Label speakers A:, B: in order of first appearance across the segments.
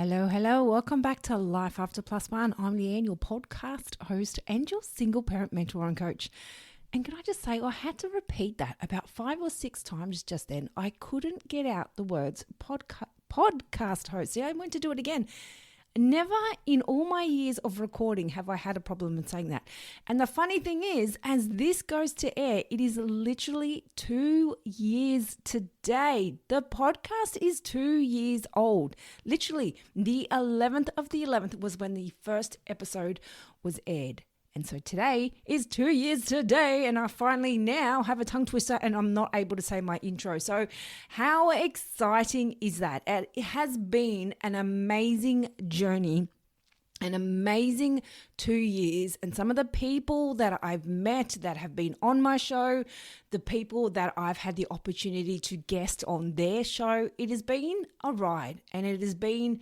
A: Hello. Welcome back to Life After Plus One. I'm Leanne, your podcast host and your single parent mentor and coach. And can I just say, I had to repeat that about 5 or 6 times just then. I couldn't get out the words podcast host. Yeah, I went to do it again. Never in all my years of recording have I had a problem in saying that. And the funny thing is, as this goes to air, it is literally 2 years today. The podcast is 2 years old. Literally, the 11th of the 11th was when the first episode was aired. And so today is 2 years today, and I finally now have a tongue twister and I'm not able to say my intro. So how exciting is that? It has been an amazing journey, an amazing 2 years. And some of the people that I've met that have been on my show, the people that I've had the opportunity to guest on their show, it has been a ride and it has been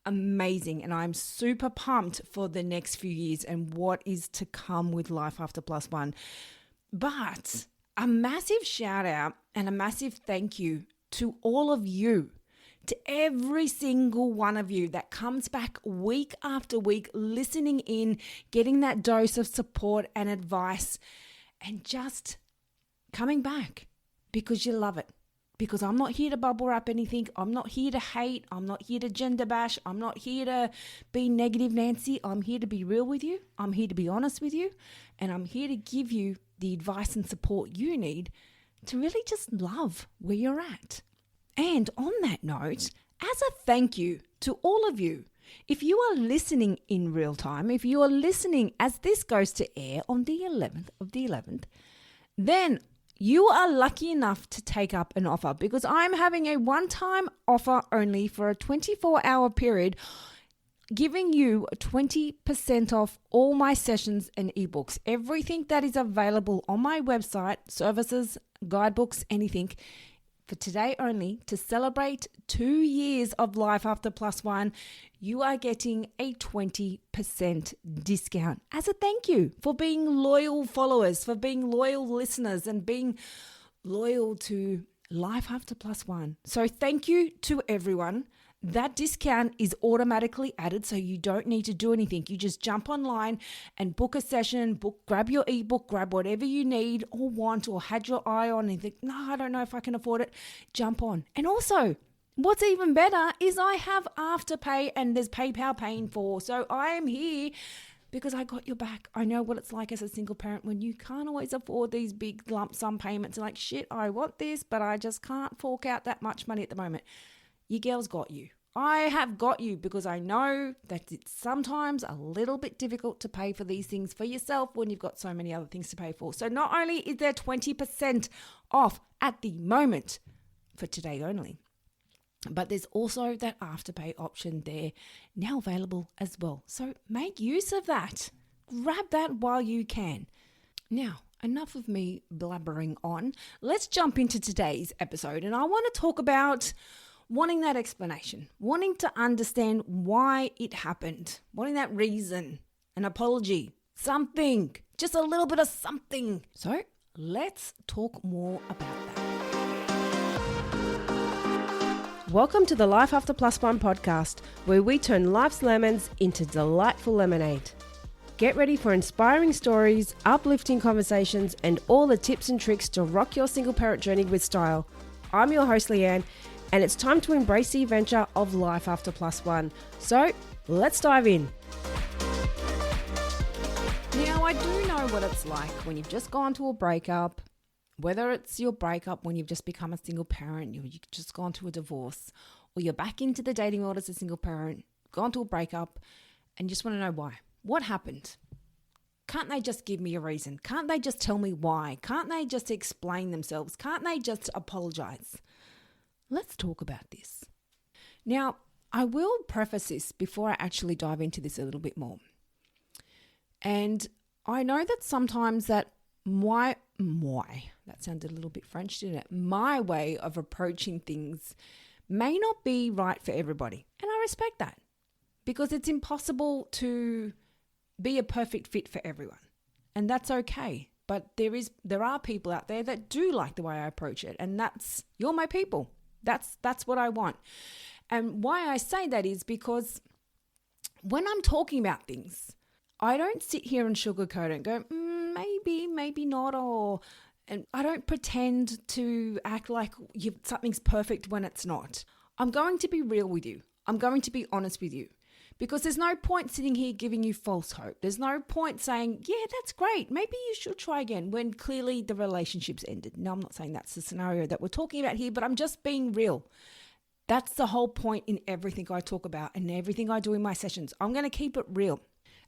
A: amazing, and I'm super pumped for the next few years and what is to come with Life After Plus One. But a massive shout out and a massive thank you to all of you, to every single one of you that comes back week after week, listening in, getting that dose of support and advice, and just coming back because you love it. Because I'm not here to bubble wrap anything. I'm not here to hate. I'm not here to gender bash. I'm not here to be negative Nancy. I'm here to be real with you. I'm here to be honest with you. And I'm here to give you the advice and support you need to really just love where you're at. And on that note, as a thank you to all of you, if you are listening in real time, if you are listening as this goes to air on the 11th of the 11th, then you are lucky enough to take up an offer, because I'm having a one-time offer only for a 24-hour period, giving you 20% off all my sessions and ebooks. Everything that is available on my website, services, guidebooks, anything, for today only, to celebrate 2 years of Life After Plus One, you are getting a 20% discount as a thank you for being loyal followers, for being loyal listeners, and being loyal to Life After Plus One. So thank you to everyone. That discount is automatically added, so you don't need to do anything. You just jump online and book a session, grab your ebook, grab whatever you need or want or had your eye on and think, no, I don't know if I can afford it. Jump on. And also, what's even better is I have Afterpay and there's PayPal paying for. So I am here because I got your back. I know what it's like as a single parent when you can't always afford these big lump sum payments. Like, shit, I want this, but I just can't fork out that much money at the moment. Your girl's got you. I have got you, because I know that it's sometimes a little bit difficult to pay for these things for yourself when you've got so many other things to pay for. So not only is there 20% off at the moment for today only, but there's also that Afterpay option there now available as well. So make use of that. Grab that while you can. Now, enough of me blabbering on. Let's jump into today's episode, and I want to talk about wanting that explanation, wanting to understand why it happened, wanting that reason, an apology, something, just a little bit of something. So let's talk more about that.
B: Welcome to the Life After Plus One podcast, where we turn life's lemons into delightful lemonade. Get ready for inspiring stories, uplifting conversations, and all the tips and tricks to rock your single parent journey with style. I'm your host, Leanne, and it's time to embrace the adventure of Life After Plus One. So let's dive in.
A: Now, I do know what it's like when you've just gone to a breakup, whether it's your breakup when you've just become a single parent, you've just gone to a divorce, or you're back into the dating world as a single parent, gone to a breakup, and you just want to know why. What happened? Can't they just give me a reason? Can't they just tell me why? Can't they just explain themselves? Can't they just apologize? Let's talk about this. Now, I will preface this before I actually dive into this a little bit more. And I know that sometimes that that sounded a little bit French, didn't it? My way of approaching things may not be right for everybody. And I respect that, because it's impossible to be a perfect fit for everyone. And that's okay. But there are people out there that do like the way I approach it. And you're my people. That's what I want. And why I say that is because when I'm talking about things, I don't sit here and sugarcoat it and go, maybe not, and I don't pretend to act like something's perfect when it's not. I'm going to be real with you. I'm going to be honest with you, because there's no point sitting here giving you false hope. There's no point saying, yeah, that's great, maybe you should try again, when clearly the relationship's ended. No, I'm not saying that's the scenario that we're talking about here, but I'm just being real. That's the whole point in everything I talk about and everything I do in my sessions. I'm going to keep it real.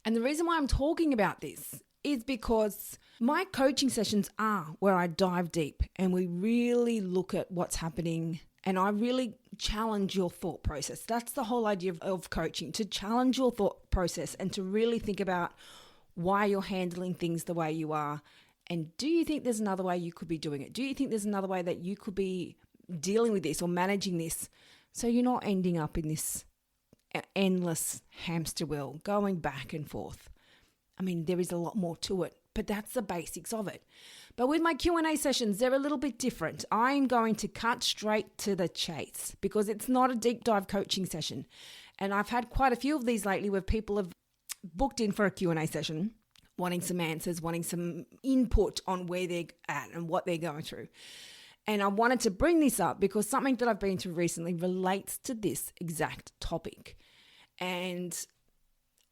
A: And the reason why I'm talking about this is because my coaching sessions are where I dive deep and we really look at what's happening, and I really challenge your thought process. That's the whole idea of coaching, to challenge your thought process and to really think about why you're handling things the way you are. And do you think there's another way you could be doing it? Do you think there's another way that you could be dealing with this or managing this, so you're not ending up in this endless hamster wheel going back and forth? I mean, there is a lot more to it, but that's the basics of it. But with my Q&A sessions, they're a little bit different. I'm going to cut straight to the chase because it's not a deep dive coaching session. And I've had quite a few of these lately where people have booked in for a Q&A session, wanting some answers, wanting some input on where they're at and what they're going through. And I wanted to bring this up because something that I've been through recently relates to this exact topic. And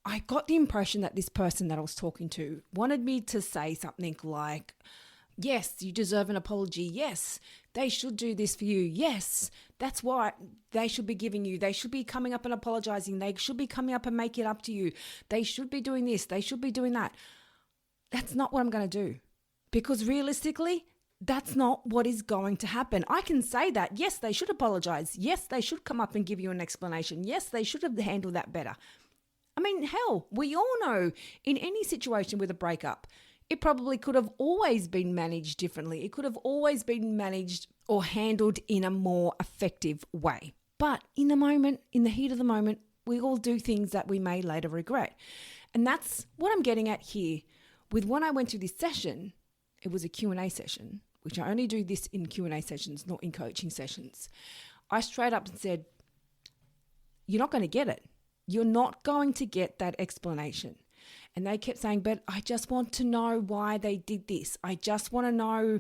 A: I got the impression that this person that I was talking to wanted me to say something like, yes, you deserve an apology. Yes, they should do this for you. Yes, that's what they should be giving you. They should be coming up and apologizing. They should be coming up and make it up to you. They should be doing this. They should be doing that. That's not what I'm going to do, because realistically, that's not what is going to happen. I can say that, yes, they should apologize. Yes, they should come up and give you an explanation. Yes, they should have handled that better. I mean, hell, we all know in any situation with a breakup, it probably could have always been managed differently. It could have always been managed or handled in a more effective way. But in the moment, in the heat of the moment, we all do things that we may later regret. And that's what I'm getting at here. With when I went to this session, it was a Q&A session, which I only do this in Q&A sessions, not in coaching sessions. I straight up said, you're not going to get it. You're not going to get that explanation. And they kept saying, but I just want to know why they did this. I just want to know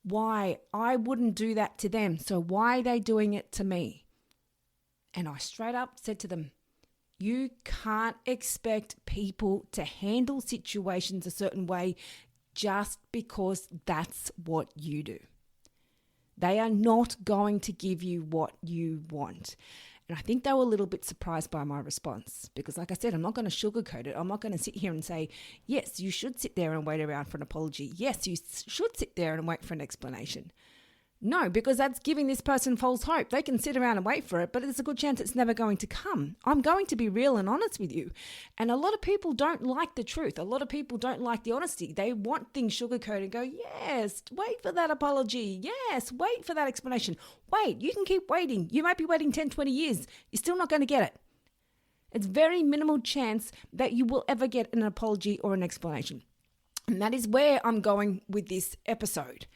A: why. I wouldn't do that to them. So why are they doing it to me? And I straight up said to them, you can't expect people to handle situations a certain way just because that's what you do. They are not going to give you what you want. And I think they were a little bit surprised by my response because, like I said, I'm not going to sugarcoat it. I'm not going to sit here and say, yes, you should sit there and wait around for an apology. Yes, you should sit there and wait for an explanation. No, because that's giving this person false hope. They can sit around and wait for it, but there's a good chance it's never going to come. I'm going to be real and honest with you. And a lot of people don't like the truth. A lot of people don't like the honesty. They want things sugarcoated and go, yes, wait for that apology. Yes, wait for that explanation. Wait, you can keep waiting. You might be waiting 10, 20 years. You're still not going to get it. It's very minimal chance that you will ever get an apology or an explanation. And that is where I'm going with this episode.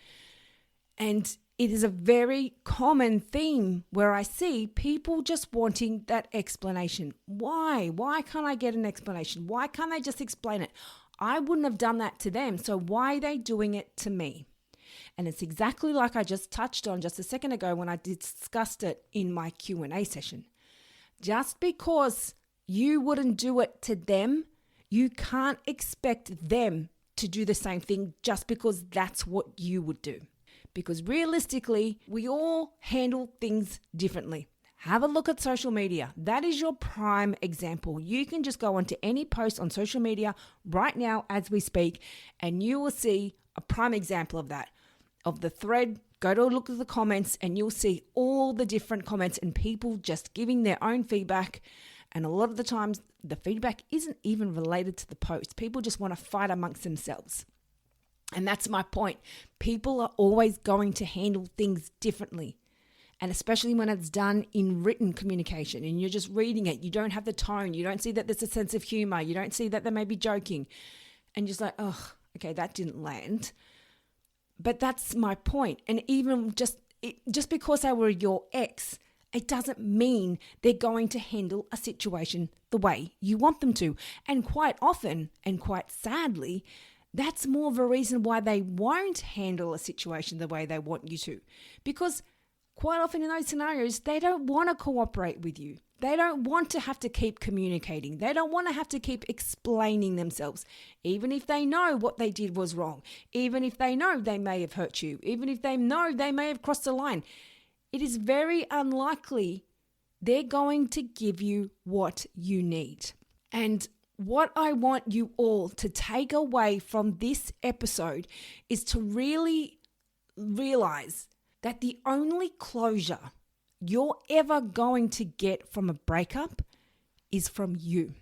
A: And it is a very common theme where I see people just wanting that explanation. Why? Why can't I get an explanation? Why can't they just explain it? I wouldn't have done that to them, so why are they doing it to me? And it's exactly like I just touched on just a second ago when I discussed it in my Q&A session. Just because you wouldn't do it to them, you can't expect them to do the same thing just because that's what you would do. Because realistically, we all handle things differently. Have a look at social media. That is your prime example. You can just go onto any post on social media right now as we speak, and you will see a prime example of that. Of the thread, go to look at the comments, and you'll see all the different comments and people just giving their own feedback. And a lot of the times, the feedback isn't even related to the post. People just want to fight amongst themselves. And that's my point. People are always going to handle things differently. And especially when it's done in written communication and you're just reading it, you don't have the tone, you don't see that there's a sense of humor, you don't see that they may be joking. And you're just like, oh, okay, that didn't land. But that's my point. And even just because they were your ex, It doesn't mean they're going to handle a situation the way you want them to. And quite often, and quite sadly, that's more of a reason why they won't handle a situation the way they want you to. Because quite often in those scenarios, they don't want to cooperate with you. They don't want to have to keep communicating. They don't want to have to keep explaining themselves, even if they know what they did was wrong, even if they know they may have hurt you, even if they know they may have crossed the line. It is very unlikely they're going to give you what you need. And what I want you all to take away from this episode is to really realize that the only closure you're ever going to get from a breakup is from you.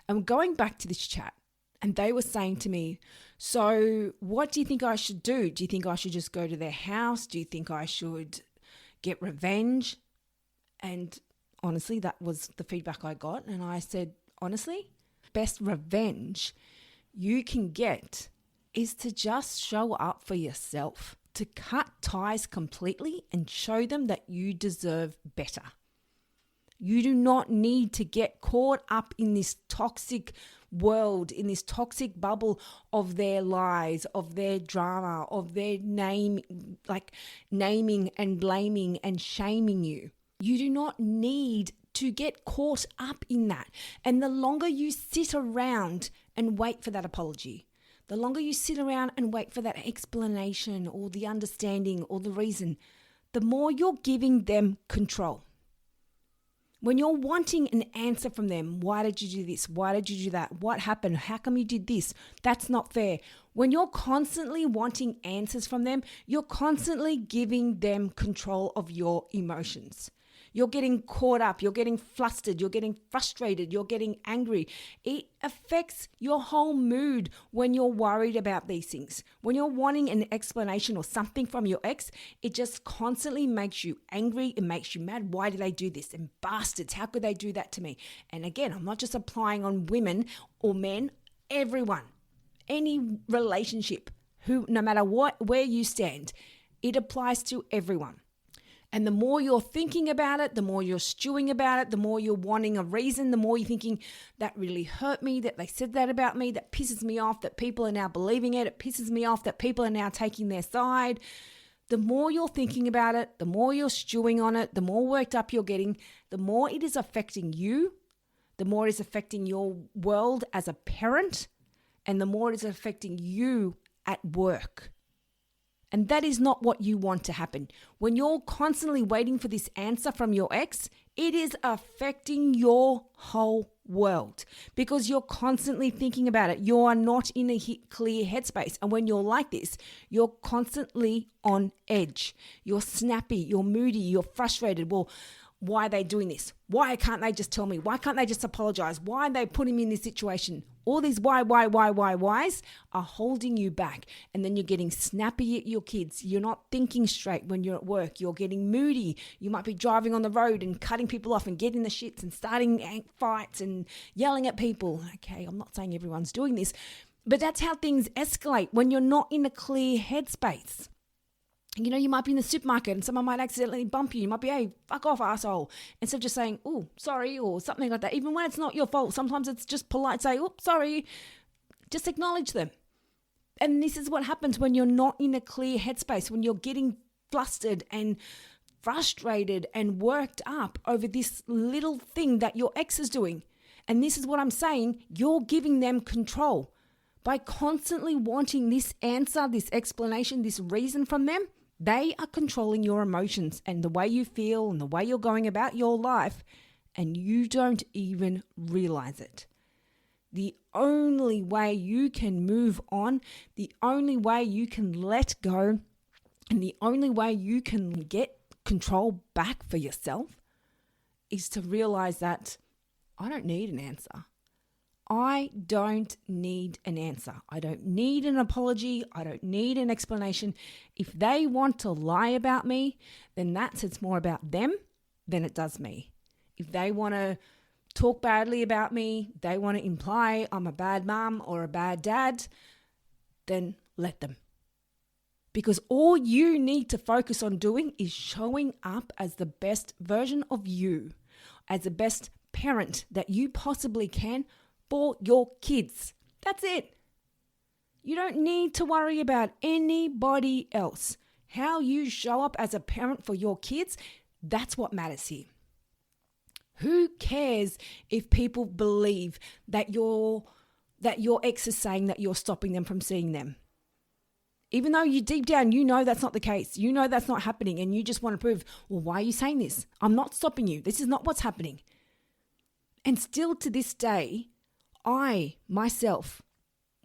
A: I'm going back to this chat, and they were saying to me, so what do you think I should do? Do you think I should just go to their house? Do you think I should get revenge? And honestly, that was the feedback I got. And I said, honestly, best revenge you can get is to just show up for yourself, to cut ties completely and show them that you deserve better. You do not need to get caught up in this toxic world, in this toxic bubble of their lies, of their drama, of their naming and blaming and shaming you. You do not need to get caught up in that. And the longer you sit around and wait for that apology, the longer you sit around and wait for that explanation or the understanding or the reason, the more you're giving them control. When you're wanting an answer from them, why did you do this? Why did you do that? What happened? How come you did this? That's not fair. When you're constantly wanting answers from them, you're constantly giving them control of your emotions. You're getting caught up, you're getting flustered, you're getting frustrated, you're getting angry. It affects your whole mood when you're worried about these things. When you're wanting an explanation or something from your ex, it just constantly makes you angry. It makes you mad. Why did they do this? And bastards, how could they do that to me? And again, I'm not just applying on women or men, everyone, any relationship, no matter where you stand, it applies to everyone. And the more you're thinking about it, the more you're stewing about it, the more you're wanting a reason, the more you're thinking, that really hurt me, that they said that about me, that pisses me off, that people are now believing it, it pisses me off, that people are now taking their side. The more you're thinking about it, the more you're stewing on it, the more worked up you're getting, the more it is affecting you, the more it is affecting your world as a parent, and the more it is affecting you at work. And that is not what you want to happen. When you're constantly waiting for this answer from your ex, it is affecting your whole world because you're constantly thinking about it. You are not in a clear headspace. And when you're like this, you're constantly on edge. You're snappy, you're moody, you're frustrated. Well, why are they doing this? Why can't they just tell me? Why can't they just apologize? Why are they putting me in this situation? All these whys are holding you back. And then you're getting snappy at your kids. You're not thinking straight when you're at work. You're getting moody. You might be driving on the road and cutting people off and getting the shits and starting fights and yelling at people. Okay, I'm not saying everyone's doing this, but that's how things escalate when you're not in a clear headspace. You know, you might be in the supermarket and someone might accidentally bump you. You might be, hey, fuck off, asshole. Instead of just saying, oh, sorry, or something like that. Even when it's not your fault. Sometimes it's just polite to say, oh, sorry. Just acknowledge them. And this is what happens when you're not in a clear headspace, when you're getting flustered and frustrated and worked up over this little thing that your ex is doing. And this is what I'm saying. You're giving them control. By constantly wanting this answer, this explanation, this reason from them, they are controlling your emotions and the way you feel and the way you're going about your life, and you don't even realize it. The only way you can move on, the only way you can let go, and the only way you can get control back for yourself is to realize that I don't need an answer. I don't need an answer. I don't need an apology. I don't need an explanation. If they want to lie about me, then that says more about them than it does me. If they want to talk badly about me, they want to imply I'm a bad mom or a bad dad, then let them. Because all you need to focus on doing is showing up as the best version of you, as the best parent that you possibly can for your kids. That's it. You don't need to worry about anybody else. How you show up as a parent for your kids, that's what matters here. Who cares if people believe that your ex is saying that you're stopping them from seeing them? Even though you deep down, you know that's not the case. You know that's not happening, and you just want to prove, well, why are you saying this? I'm not stopping you. This is not what's happening. And still to this day, I, myself,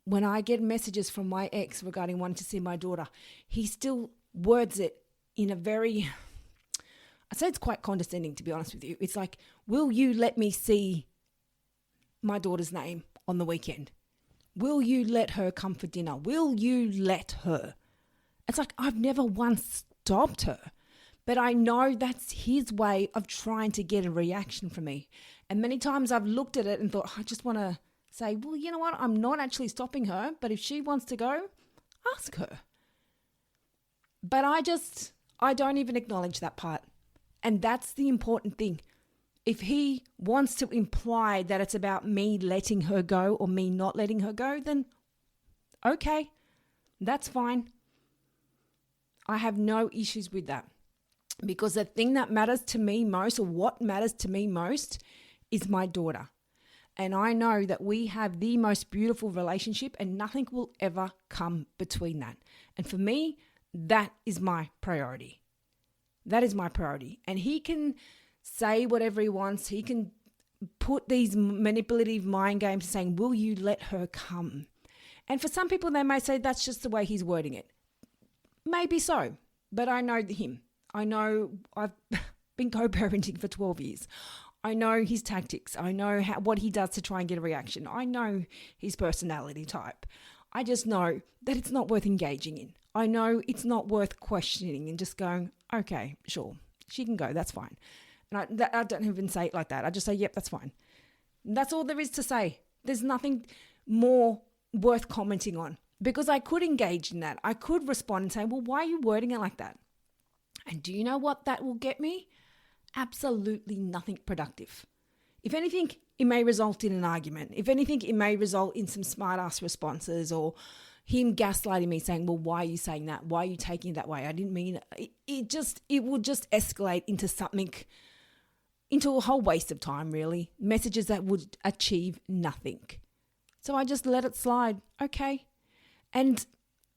A: when I get messages from my ex regarding wanting to see my daughter, he still words it in a very, I'd say it's quite condescending, to be honest with you. It's like, will you let me see my daughter's name on the weekend? Will you let her come for dinner? Will you let her? It's like, I've never once stopped her, but I know that's his way of trying to get a reaction from me. And many times I've looked at it and thought, I just want to say, well, you know what? I'm not actually stopping her, but if she wants to go, ask her. But I don't even acknowledge that part. And that's the important thing. If he wants to imply that it's about me letting her go or me not letting her go, then okay, that's fine. I have no issues with that. Because the thing that matters to me most, or what matters to me most, is my daughter. And I know that we have the most beautiful relationship and nothing will ever come between that. And for me, that is my priority. That is my priority. And he can say whatever he wants. He can put these manipulative mind games saying, will you let her come? And for some people, they may say that's just the way he's wording it. Maybe so, but I know him. I know I've been co-parenting for 12 years. I know his tactics. I know what he does to try and get a reaction. I know his personality type. I just know that it's not worth engaging in. I know it's not worth questioning and just going, okay, sure, she can go, that's fine. And I don't even say it like that. I just say, yep, that's fine. And that's all there is to say. There's nothing more worth commenting on because I could engage in that. I could respond and say, well, why are you wording it like that? And do you know what that will get me? Absolutely nothing productive. If anything, it may result in an argument. If anything, it may result in some smart-ass responses or him gaslighting me saying, well, why are you saying that? Why are you taking it that way? I didn't mean it. It will just escalate into something, into a whole waste of time, really. Messages that would achieve nothing. So I just let it slide. Okay. And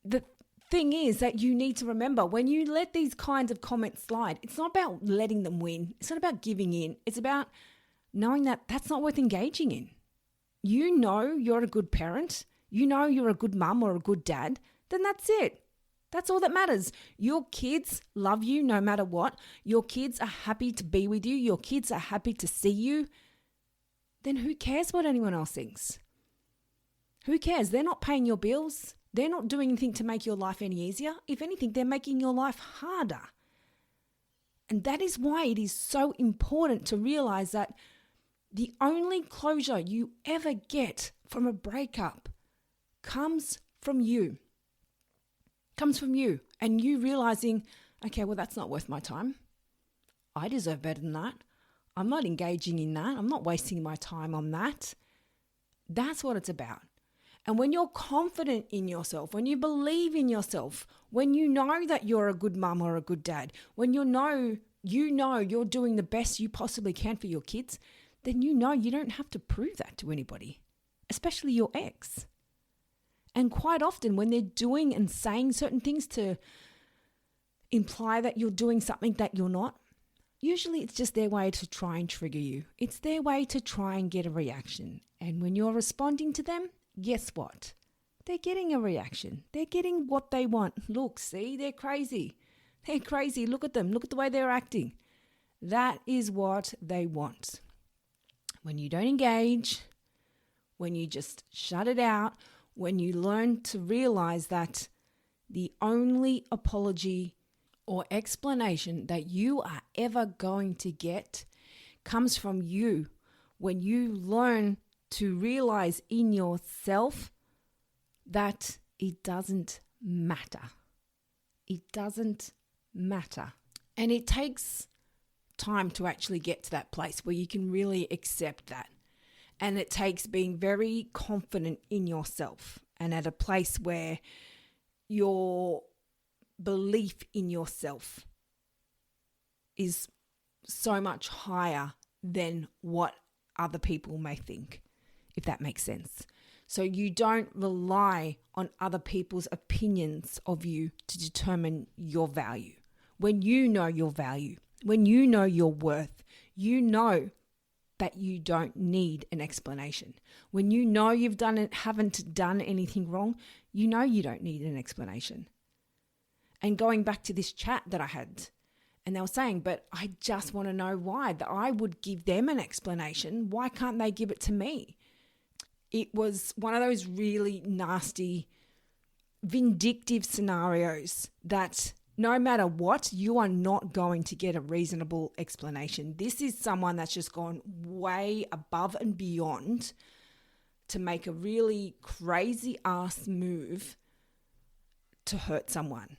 A: the thing is that you need to remember when you let these kinds of comments slide, it's not about letting them win. It's not about giving in. It's about knowing that that's not worth engaging in. You know you're a good parent. You know you're a good mum or a good dad. Then that's it. That's all that matters. Your kids love you no matter what. Your kids are happy to be with you. Your kids are happy to see you. Then who cares what anyone else thinks? Who cares? They're not paying your bills. They're not doing anything to make your life any easier. If anything, they're making your life harder. And that is why it is so important to realize that the only closure you ever get from a breakup comes from you. Comes from you and you realizing, okay, well, that's not worth my time. I deserve better than that. I'm not engaging in that. I'm not wasting my time on that. That's what it's about. And when you're confident in yourself, when you believe in yourself, when you know that you're a good mum or a good dad, when you know you're doing the best you possibly can for your kids, then you know you don't have to prove that to anybody, especially your ex. And quite often when they're doing and saying certain things to imply that you're doing something that you're not, usually it's just their way to try and trigger you. It's their way to try and get a reaction. And when you're responding to them, guess what? They're getting a reaction. They're getting what they want. Look, see, they're crazy. They're crazy. Look at them. Look at the way they're acting. That is what they want. When you don't engage, when you just shut it out, when you learn to realize that the only apology or explanation that you are ever going to get comes from you, when you learn to realize in yourself that it doesn't matter. It doesn't matter. And it takes time to actually get to that place where you can really accept that. And it takes being very confident in yourself and at a place where your belief in yourself is so much higher than what other people may think, if that makes sense. So you don't rely on other people's opinions of you to determine your value. When you know your value, when you know your worth, you know that you don't need an explanation. When you know haven't done anything wrong, you know you don't need an explanation. And going back to this chat that I had, and they were saying, but I just want to know why. That I would give them an explanation. Why can't they give it to me? It was one of those really nasty, vindictive scenarios that no matter what, you are not going to get a reasonable explanation. This is someone that's just gone way above and beyond to make a really crazy ass move to hurt someone.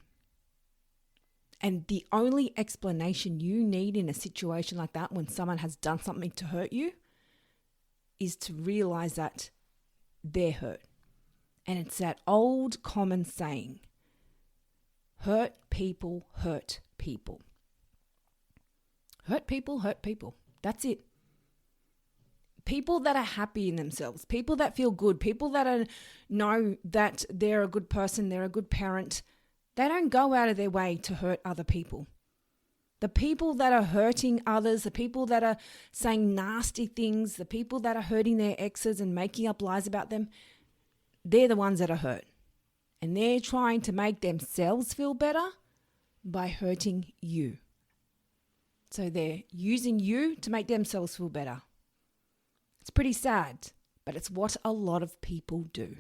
A: And the only explanation you need in a situation like that, when someone has done something to hurt you, is to realize that they're hurt. And it's that old common saying, hurt people hurt people. Hurt people hurt people. That's it. People that are happy in themselves, people that feel good, people that know that they're a good person, they're a good parent, they don't go out of their way to hurt other people. The people that are hurting others, the people that are saying nasty things, the people that are hurting their exes and making up lies about them, they're the ones that are hurt. And they're trying to make themselves feel better by hurting you. So they're using you to make themselves feel better. It's pretty sad, but it's what a lot of people do.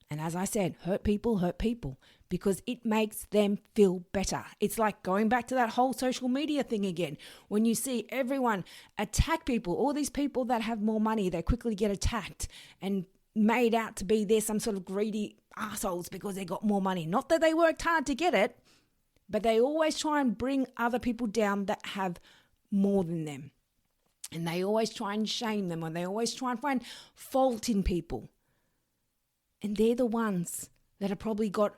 A: And as I said, hurt people because it makes them feel better. It's like going back to that whole social media thing again. When you see everyone attack people, all these people that have more money, they quickly get attacked and made out to be they're some sort of greedy assholes because they got more money. Not that they worked hard to get it, but they always try and bring other people down that have more than them. And they always try and shame them, or they always try and find fault in people. And they're the ones that have probably got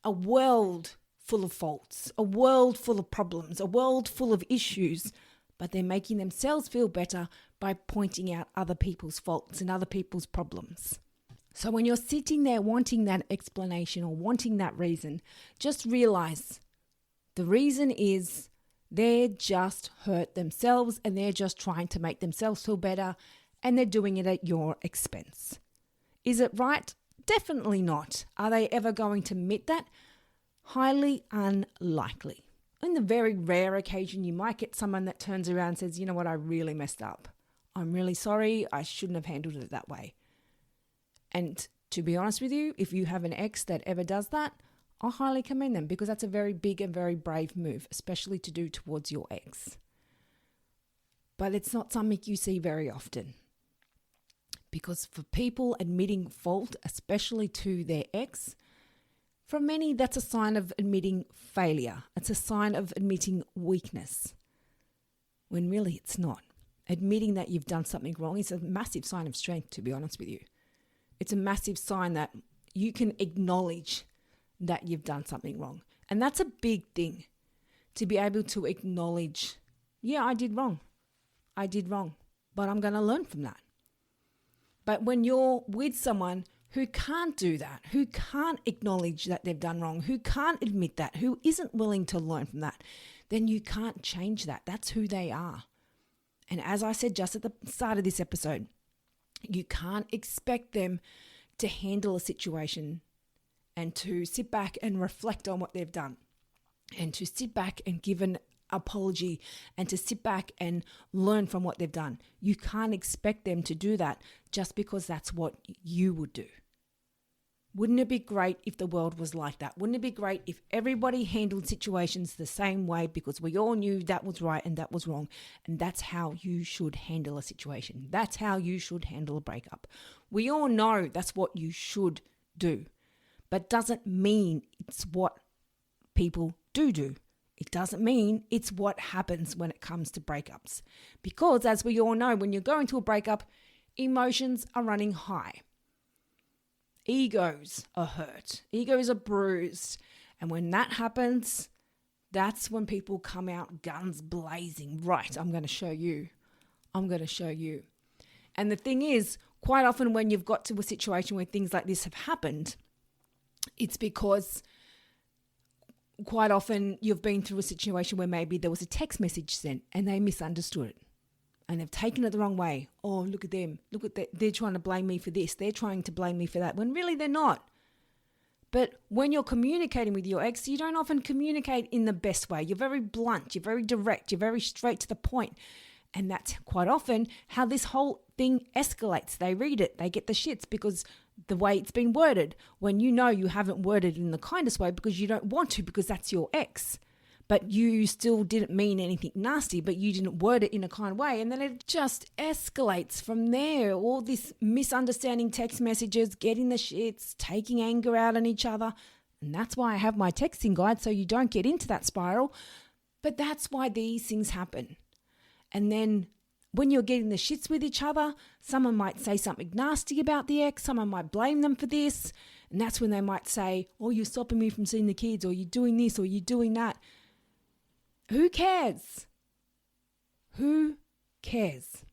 A: a world full of faults, a world full of problems, a world full of issues, but they're making themselves feel better by pointing out other people's faults and other people's problems. So when you're sitting there wanting that explanation or wanting that reason, just realize the reason is they're just hurt themselves and they're just trying to make themselves feel better, and they're doing it at your expense. Is it right? Definitely not. Are they ever going to admit that? Highly unlikely. On the very rare occasion, you might get someone that turns around and says, you know what, I really messed up. I'm really sorry. I shouldn't have handled it that way. And to be honest with you, if you have an ex that ever does that, I highly commend them, because that's a very big and very brave move, especially to do towards your ex. But it's not something you see very often. Because for people admitting fault, especially to their ex, for many that's a sign of admitting failure. It's a sign of admitting weakness, when really it's not. Admitting that you've done something wrong is a massive sign of strength, to be honest with you. It's a massive sign that you can acknowledge that you've done something wrong. And that's a big thing, to be able to acknowledge, yeah, I did wrong, but I'm going to learn from that. But when you're with someone who can't do that, who can't acknowledge that they've done wrong, who can't admit that, who isn't willing to learn from that, then you can't change that. That's who they are. And as I said just at the start of this episode, you can't expect them to handle a situation and to sit back and reflect on what they've done, and to sit back and give an apology, and to sit back and learn from what they've done. You can't expect them to do that just because that's what you would do. Wouldn't it be great if the world was like that? Wouldn't it be great if everybody handled situations the same way, because we all knew that was right and that was wrong, and that's how you should handle a situation. That's how you should handle a breakup. We all know that's what you should do, but doesn't mean it's what people do. It doesn't mean it's what happens when it comes to breakups. Because as we all know, when you're going through a breakup, emotions are running high. Egos are hurt. Egos are bruised. And when that happens, that's when people come out guns blazing. Right, I'm going to show you. And the thing is, quite often when you've got to a situation where things like this have happened, it's because quite often you've been through a situation where maybe there was a text message sent and they misunderstood it and they've taken it the wrong way. Oh, look at them. Look at that. They're trying to blame me for this. They're trying to blame me for that, when really they're not. But when you're communicating with your ex, you don't often communicate in the best way. You're very blunt. You're very direct. You're very straight to the point. And that's quite often how this whole thing escalates. They read it. They get the shits because the way it's been worded, when you know you haven't worded it in the kindest way because you don't want to, because that's your ex. But you still didn't mean anything nasty, but you didn't word it in a kind way. And then it just escalates from there. All this misunderstanding text messages, getting the shits, taking anger out on each other. And that's why I have my texting guide, so you don't get into that spiral. But that's why these things happen. And then when you're getting the shits with each other, someone might say something nasty about the ex. Someone might blame them for this. And that's when they might say, oh, you're stopping me from seeing the kids, or you're doing this, or you're doing that. Who cares? Who cares?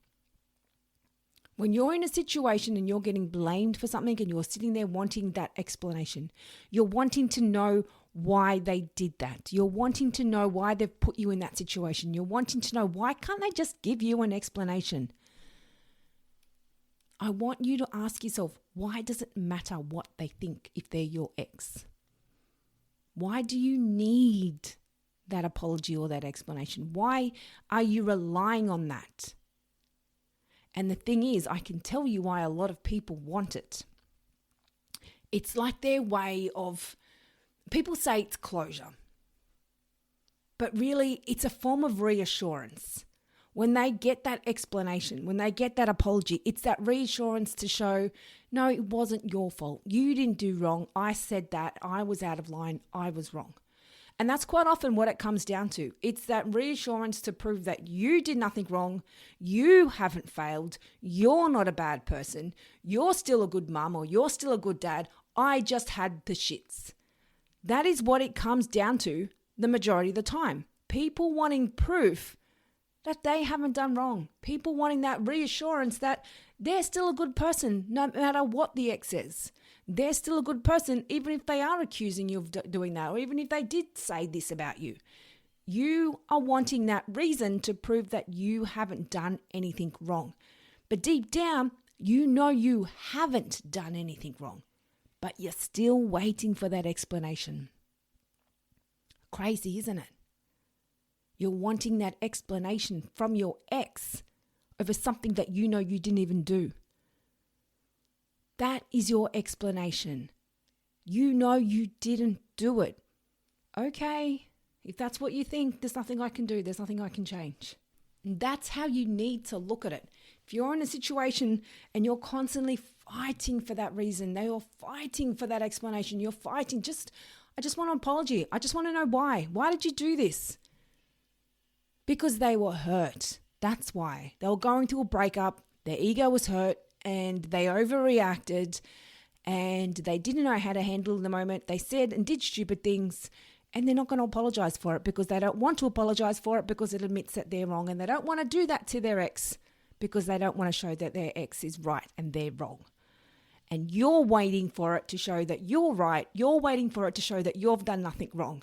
A: When you're in a situation and you're getting blamed for something and you're sitting there wanting that explanation, you're wanting to know why they did that. You're wanting to know why they've put you in that situation. You're wanting to know, why can't they just give you an explanation? I want you to ask yourself, why does it matter what they think if they're your ex? Why do you need that apology or that explanation? Why are you relying on that? And the thing is, I can tell you why a lot of people want it. It's like their way of, people say it's closure, but really it's a form of reassurance. When they get that explanation, when they get that apology, it's that reassurance to show, no, it wasn't your fault. You didn't do wrong. I said that. I was out of line. I was wrong. And that's quite often what it comes down to. It's that reassurance to prove that you did nothing wrong. You haven't failed. You're not a bad person. You're still a good mum, or you're still a good dad. I just had the shits. That is what it comes down to the majority of the time. People wanting proof that they haven't done wrong. People wanting that reassurance that they're still a good person no matter what the ex says. They're still a good person even if they are accusing you of doing that, or even if they did say this about you. You are wanting that reason to prove that you haven't done anything wrong. But deep down, you know you haven't done anything wrong, but you're still waiting for that explanation. Crazy, isn't it? You're wanting that explanation from your ex over something that you know you didn't even do. That is your explanation. You know you didn't do it. Okay, if that's what you think, there's nothing I can do. There's nothing I can change. And that's how you need to look at it. If you're in a situation and you're constantly fighting for that reason, you're fighting for that explanation, you're fighting, I just want an apology. I just want to know why. Why did you do this? Because they were hurt. That's why. They were going through a breakup. Their ego was hurt and they overreacted and they didn't know how to handle the moment. They said and did stupid things, and they're not going to apologize for it because they don't want to apologize for it because it admits that they're wrong, and they don't want to do that to their ex because they don't want to show that their ex is right and they're wrong. And you're waiting for it to show that you're right. You're waiting for it to show that you've done nothing wrong.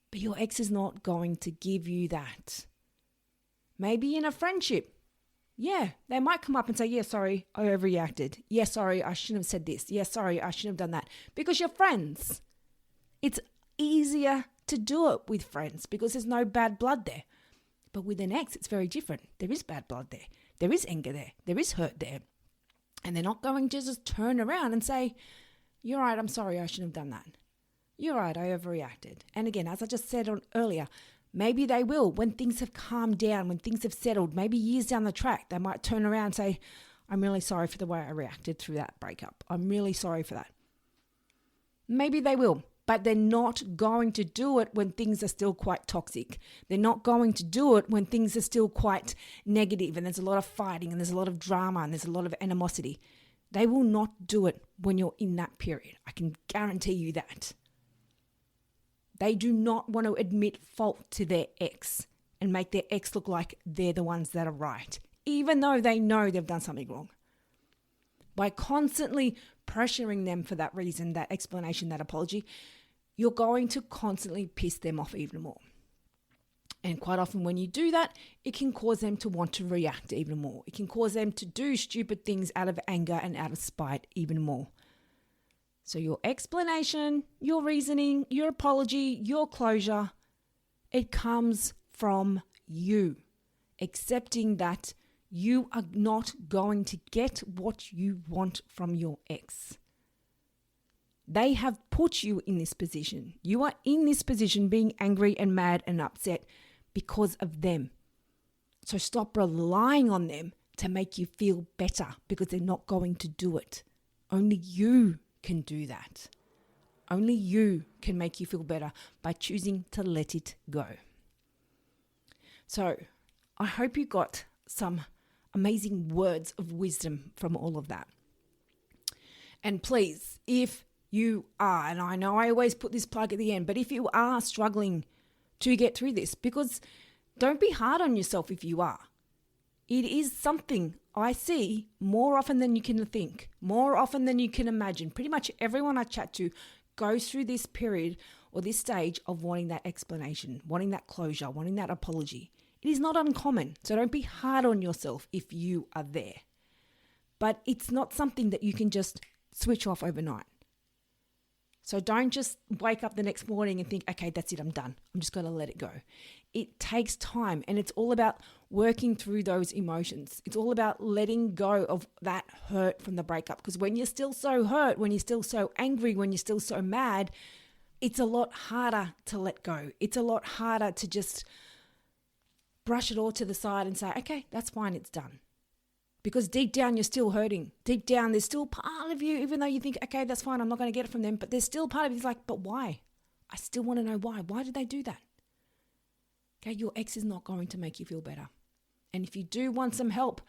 A: But your ex is not going to give you that. Maybe in a friendship, yeah, they might come up and say, yeah, sorry, I overreacted. Yeah, sorry, I shouldn't have said this. Yeah, sorry, I shouldn't have done that. Because you're friends. It's easier to do it with friends because there's no bad blood there. But with an ex, it's very different. There is bad blood there. There is anger there. There is hurt there. And they're not going to just turn around and say, you're right, I'm sorry, I shouldn't have done that. You're right, I overreacted. And again, as I just said earlier, maybe they will when things have calmed down, when things have settled, maybe years down the track, they might turn around and say, I'm really sorry for the way I reacted through that breakup. I'm really sorry for that. Maybe they will. but they're not going to do it when things are still quite toxic. They're not going to do it when things are still quite negative and there's a lot of fighting and there's a lot of drama and there's a lot of animosity. They will not do it when you're in that period. I can guarantee you that. They do not want to admit fault to their ex and make their ex look like they're the ones that are right, even though they know they've done something wrong. By constantly pressuring them for that reason, that explanation, that apology, you're going to constantly piss them off even more. And quite often when you do that, it can cause them to want to react even more. It can cause them to do stupid things out of anger and out of spite even more. So your explanation, your reasoning, your apology, your closure, it comes from you accepting that you are not going to get what you want from your ex. They have put you in this position. You are in this position being angry and mad and upset because of them. So stop relying on them to make you feel better because they're not going to do it. Only you can do that. Only you can make you feel better by choosing to let it go. So I hope you got some amazing words of wisdom from all of that. And please, if you are, and I know I always put this plug at the end, but if you are struggling to get through this, because don't be hard on yourself if you are. It is something I see more often than you can think, more often than you can imagine. Pretty much everyone I chat to goes through this period or this stage of wanting that explanation, wanting that closure, wanting that apology. It is not uncommon, so don't be hard on yourself if you are there. But it's not something that you can just switch off overnight. So don't just wake up the next morning and think, okay, that's it, I'm done. I'm just going to let it go. It takes time, and it's all about working through those emotions. It's all about letting go of that hurt from the breakup, because when you're still so hurt, when you're still so angry, when you're still so mad, it's a lot harder to let go. It's a lot harder to just brush it all to the side and say, okay, that's fine, it's done. Because deep down, you're still hurting. Deep down, there's still part of you, even though you think, okay, that's fine, I'm not going to get it from them, but there's still part of you that's like, but why? I still want to know why. Why did they do that? Okay, your ex is not going to make you feel better. And if you do want some help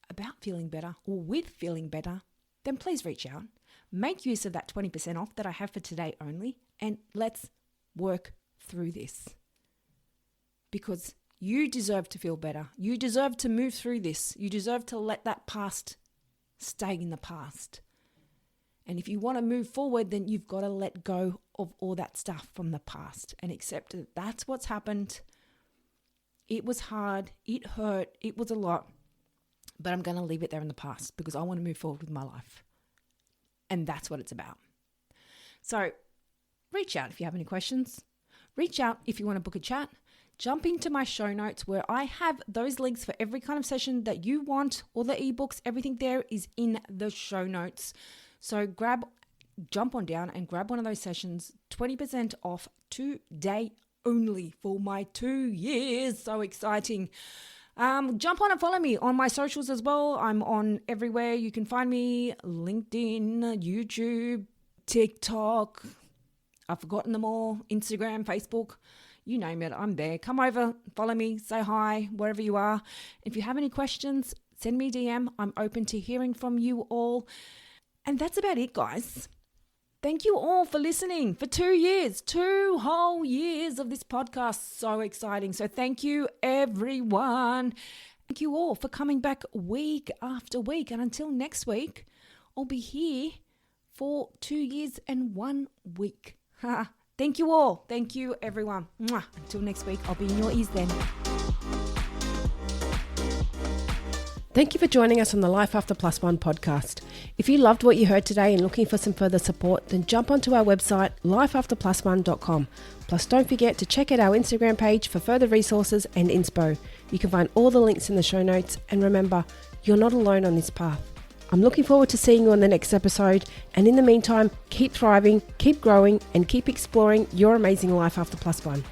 A: about feeling better or with feeling better, then please reach out. Make use of that 20% off that I have for today only, and let's work through this. Because you deserve to feel better. You deserve to move through this. You deserve to let that past stay in the past. And if you want to move forward, then you've got to let go of all that stuff from the past and accept that that's what's happened. It was hard. It hurt. It was a lot. But I'm going to leave it there in the past because I want to move forward with my life. And that's what it's about. So reach out if you have any questions. Reach out if you want to book a chat. Jump into my show notes where I have those links for every kind of session that you want, all the ebooks, everything there is in the show notes. So jump on down and grab one of those sessions, 20% off today only for my 2 years. So exciting. Jump on and follow me on my socials as well. I'm on everywhere. You can find me, LinkedIn, YouTube, TikTok. I've forgotten them all. Instagram, Facebook. You name it, I'm there. Come over, follow me, say hi, wherever you are. If you have any questions, send me a DM. I'm open to hearing from you all. And that's about it, guys. Thank you all for listening for 2 years, 2 whole years of this podcast. So exciting. So thank you, everyone. Thank you all for coming back week after week. And until next week, I'll be here for 2 years and 1 week. Thank you all. Thank you, everyone. Mwah. Until next week, I'll be in your ears then.
B: Thank you for joining us on the Life After Plus One podcast. If you loved what you heard today and looking for some further support, then jump onto our website, lifeafterplusone.com. Plus, don't forget to check out our Instagram page for further resources and inspo. You can find all the links in the show notes. And remember, you're not alone on this path. I'm looking forward to seeing you on the next episode. And in the meantime, keep thriving, keep growing, and keep exploring your amazing life after plus one.